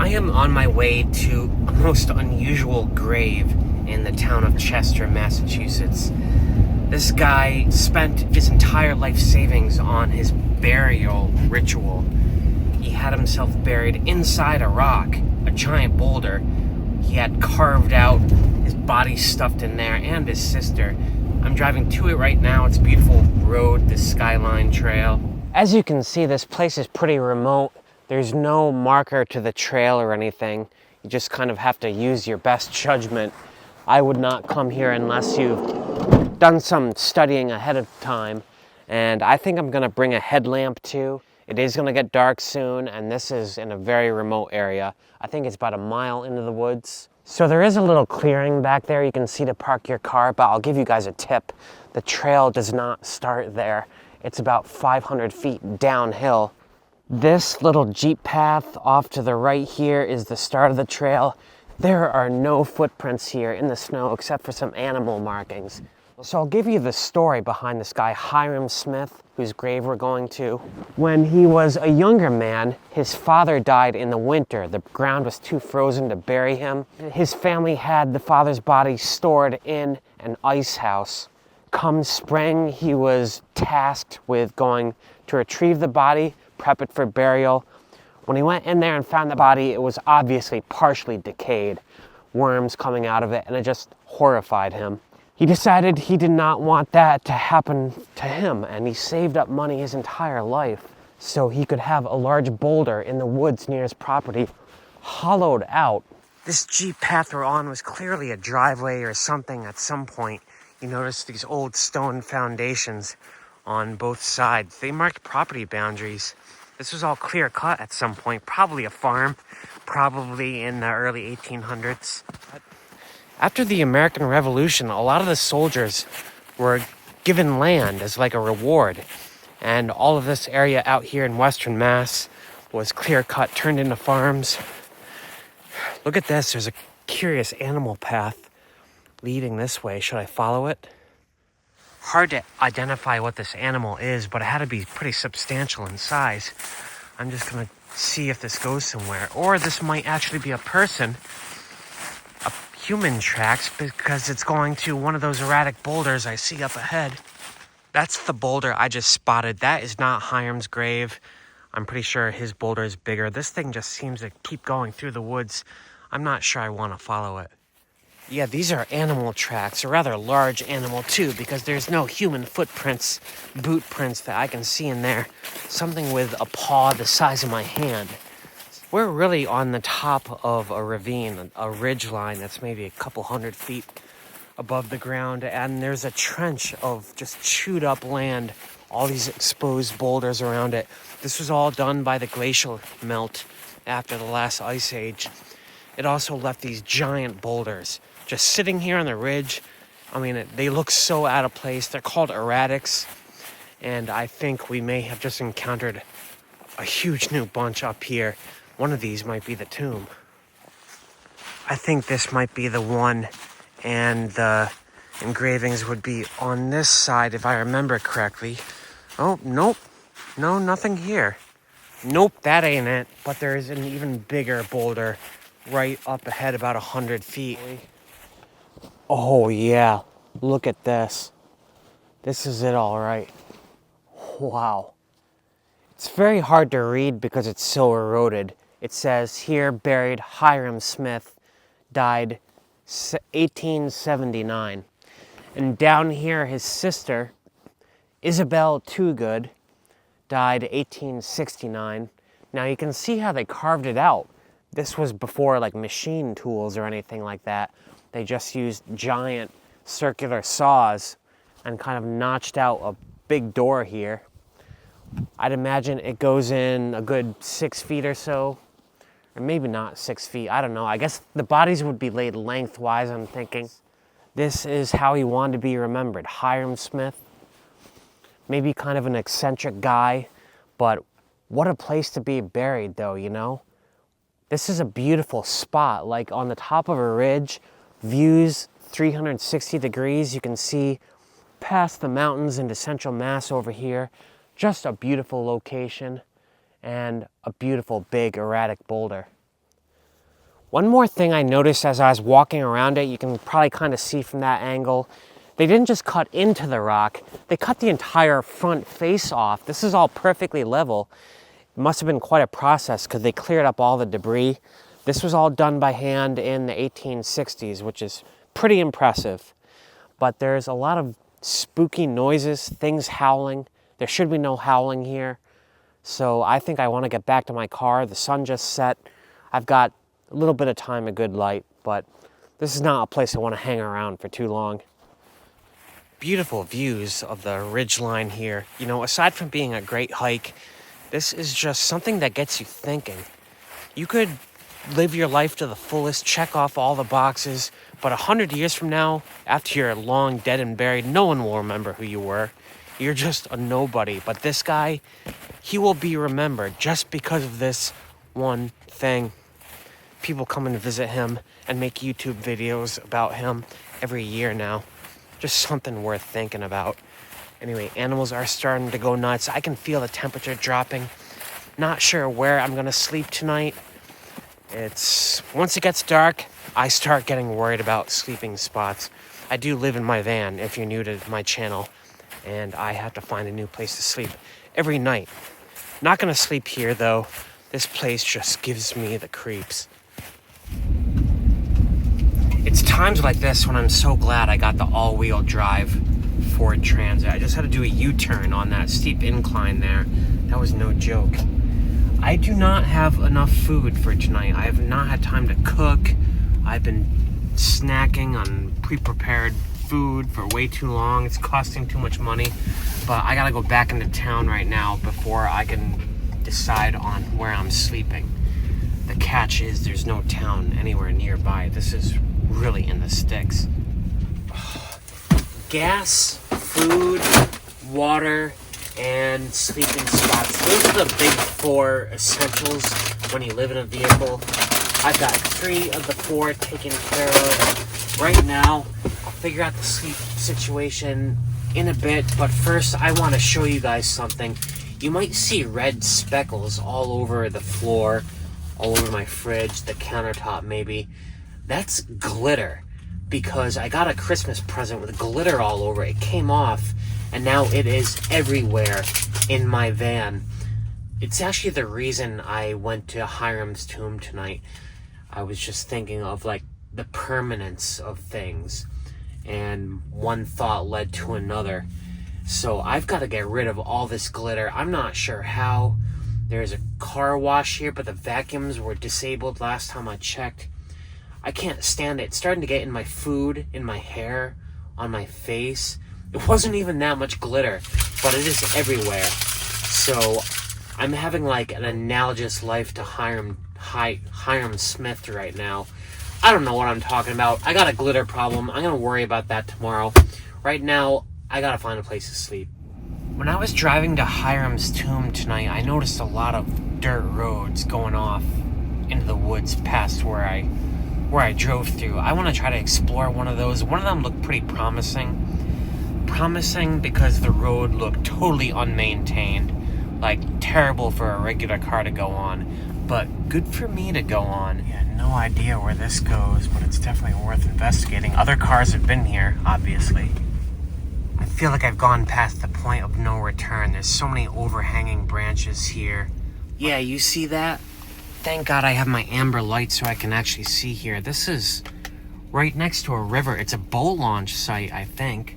I am on my way to a most unusual grave in the town of Chester, Massachusetts. This guy spent his entire life savings on his burial ritual. He had himself buried inside a rock, a giant boulder. He had carved out his body stuffed in there, and his sister. I'm driving to it right now. It's a beautiful road, the Skyline Trail. As you can see, this place is pretty remote. There's no marker to the trail or anything. You just kind of have to use your best judgment. I would not come here unless you've done some studying ahead of time. And I think I'm gonna bring a headlamp too. It is gonna get dark soon, and this is in a very remote area. I think it's about a mile into the woods. So there is a little clearing back there you can see to park your car, but I'll give you guys a tip. The trail does not start there. It's about 500 feet downhill. This little Jeep path off to the right here is the start of the trail. There are no footprints here in the snow except for some animal markings. So I'll give you the story behind this guy, Hiram Smith, whose grave we're going to. When he was a younger man, his father died in the winter. The ground was too frozen to bury him. His family had the father's body stored in an ice house. Come spring, he was tasked with going to retrieve the body, prep it for burial. When he went in there and found the body, it was obviously partially decayed, worms coming out of it, and it just horrified him. He decided he did not want that to happen to him, and he saved up money his entire life so he could have a large boulder in the woods near his property hollowed out. This Jeep path we're on was clearly a driveway or something at some point. You notice these old stone foundations on both sides. They marked property boundaries. This was all clear cut at some point, probably a farm, probably in the early 1800s. After the American Revolution, a lot of the soldiers were given land as like a reward. And all of this area out here in Western Mass was clear cut, turned into farms. Look at this, there's a curious animal path leading this way. Should I follow it? Hard to identify what this animal is, but it had to be pretty substantial in size. I'm just gonna see if this goes somewhere. Or this might actually be a person, a human tracks, because it's going to one of those erratic boulders I see up ahead. That's the boulder I just spotted. That is not Hiram's grave. I'm pretty sure his boulder is bigger. This thing just seems to keep going through the woods. I'm not sure I want to follow it. Yeah, these are animal tracks, a rather large animal too, because there's no human footprints, boot prints that I can see in there. Something with a paw the size of my hand. We're really on the top of a ravine, a ridge line that's maybe a couple hundred feet above the ground, and there's a trench of just chewed up land, all these exposed boulders around it. This was all done by the glacial melt after the last ice age. It also left these giant boulders just sitting here on the ridge. I mean, they look so out of place. They're called erratics, and I think we may have just encountered a huge new bunch up here. One of these might be the tomb. I think this might be the one, and the engravings would be on this side if I remember correctly. Oh, nope. No, nothing here. Nope, that ain't it. But there is an even bigger boulder right up ahead, about 100 feet. Oh yeah, look at this. This is it, all right. Wow. It's very hard to read because it's so eroded. It says here, buried Hiram Smith, died 1879. And down here, his sister, Isabel Toogood, died 1869. Now you can see how they carved it out. This was before like machine tools or anything like that. They just used giant circular saws and kind of notched out a big door here. I'd imagine it goes in a good 6 feet or so, or maybe not 6 feet, I don't know. I guess the bodies would be laid lengthwise, I'm thinking. This is how he wanted to be remembered. Hiram Smith, maybe kind of an eccentric guy, but what a place to be buried though, you know? This is a beautiful spot, like on the top of a ridge, views 360 degrees. You can see past the mountains into central Mass over here. Just a beautiful location and a beautiful big erratic boulder. One more thing I noticed as I was walking around it, you can probably kind of see from that angle, they didn't just cut into the rock, they cut the entire front face off. This is all perfectly level. It must have been quite a process because they cleared up all the debris. This was all done by hand in the 1860s, which is pretty impressive. But there's a lot of spooky noises, things howling. There should be no howling here. So I think I want to get back to my car. The sun just set. I've got a little bit of time, a good light, but this is not a place I want to hang around for too long. Beautiful views of the ridgeline here. You know, aside from being a great hike, this is just something that gets you thinking. You could live your life to the fullest, check off all the boxes, but 100 years from now, after you're long dead and buried, no one will remember who you were. You're just a nobody. But this guy, he will be remembered just because of this one thing. People come and visit him and make YouTube videos about him every year now. Just something worth thinking about. Anyway, animals are starting to go nuts. I can feel the temperature dropping. Not sure where I'm gonna sleep tonight. Once it gets dark, I start getting worried about sleeping spots. I do live in my van, if you're new to my channel, and I have to find a new place to sleep every night. Not gonna sleep here though. This place just gives me the creeps. It's times like this when I'm so glad I got the all-wheel drive Ford Transit. I just had to do a U-turn on that steep incline there. That was no joke. I do not have enough food for tonight. I have not had time to cook. I've been snacking on pre-prepared food for way too long. It's costing too much money. But I gotta go back into town right now before I can decide on where I'm sleeping. The catch is there's no town anywhere nearby. This is really in the sticks. Gas, food, water, and sleeping spots. Those are the big 4 essentials when you live in a vehicle. I've got 3 of the 4 taken care of right now. I'll figure out the sleep situation in a bit, but first I want to show you guys something. You might see red speckles all over the floor, all over my fridge, the countertop maybe. That's glitter, because I got a Christmas present with glitter all over. It came off, and now it is everywhere in my van. It's actually the reason I went to Hiram's tomb tonight. I was just thinking of like the permanence of things, and one thought led to another. So I've got to get rid of all this glitter. I'm not sure how. There's a car wash here, but the vacuums were disabled last time I checked. I can't stand it. It's starting to get in my food, in my hair, on my face. It wasn't even that much glitter, but it is everywhere. So I'm having like an analogous life to Hiram Smith right now. I don't know what I'm talking about. I got a glitter problem. I'm going to worry about that tomorrow. Right now, I got to find a place to sleep. When I was driving to Hiram's tomb tonight, I noticed a lot of dirt roads going off into the woods past where I drove through. I want to try to explore one of those. One of them looked pretty promising. Promising because the road looked totally unmaintained, like terrible for a regular car to go on, but good for me to go on. Yeah, no idea where this goes, but it's definitely worth investigating. Other cars have been here, obviously. I feel like I've gone past the point of no return. There's so many overhanging branches here. Yeah, you see that? Thank God I have my amber light so I can actually see here. This is right next to a river. It's a boat launch site, I think.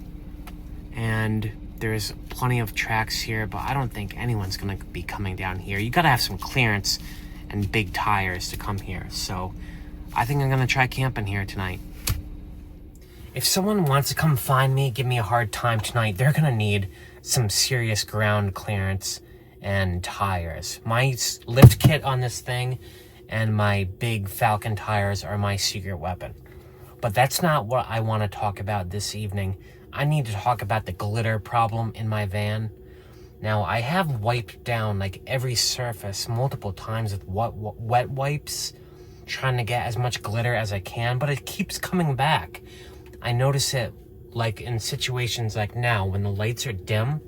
And there's plenty of tracks here, but I don't think anyone's going to be coming down here. You got to have some clearance and big tires to come here. So I think I'm going to try camping here tonight. If someone wants to come find me, give me a hard time tonight, they're going to need some serious ground clearance and tires. My lift kit on this thing and my big Falcon tires are my secret weapon. But that's not what I want to talk about this evening. I need to talk about the glitter problem in my van. Now, I have wiped down like every surface multiple times with wet wipes, trying to get as much glitter as I can, but it keeps coming back. I notice it like in situations like now when the lights are dim.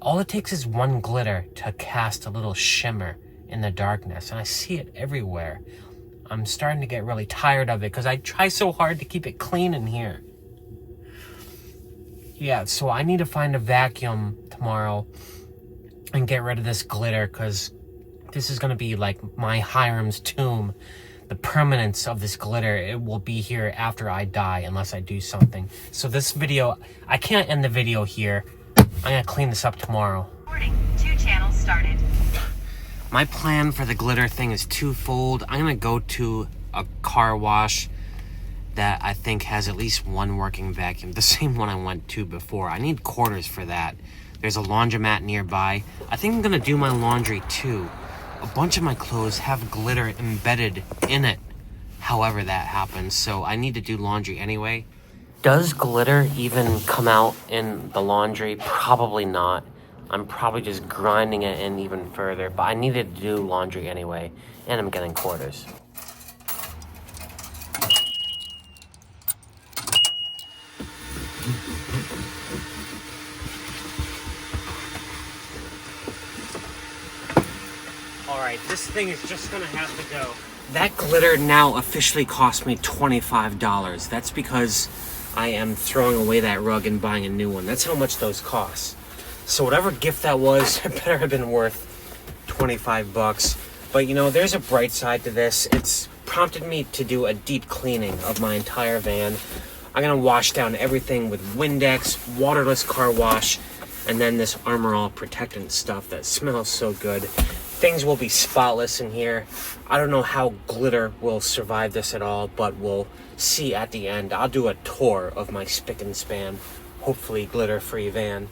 All it takes is one glitter to cast a little shimmer in the darkness, and I see it everywhere. I'm starting to get really tired of it because I try so hard to keep it clean in here. Yeah, so I need to find a vacuum tomorrow and get rid of this glitter, because this is going to be like my Hiram's tomb. The permanence of this glitter, it will be here after I die unless I do something. So this video, I can't end the video here. I'm going to clean this up tomorrow. 2 channels started. My plan for the glitter thing is twofold. I'm going to go to a car wash that I think has at least one working vacuum. The same one I went to before. I need quarters for that. There's a laundromat nearby. I think I'm going to do my laundry too. A bunch of my clothes have glitter embedded in it, however that happens, so I need to do laundry anyway. Does glitter even come out in the laundry? Probably not. I'm probably just grinding it in even further, but I needed to do laundry anyway, and I'm getting quarters. Alright, this thing is just gonna have to go. That glitter now officially cost me $25. That's because I am throwing away that rug and buying a new one. That's how much those cost. So whatever gift that was, it better have been worth 25 bucks. But you know, there's a bright side to this. It's prompted me to do a deep cleaning of my entire van. I'm gonna wash down everything with Windex, waterless car wash, and then this Armor All protectant stuff that smells so good. Things will be spotless in here. I don't know how glitter will survive this at all, but we'll see at the end. I'll do a tour of my spick and span, hopefully glitter-free van.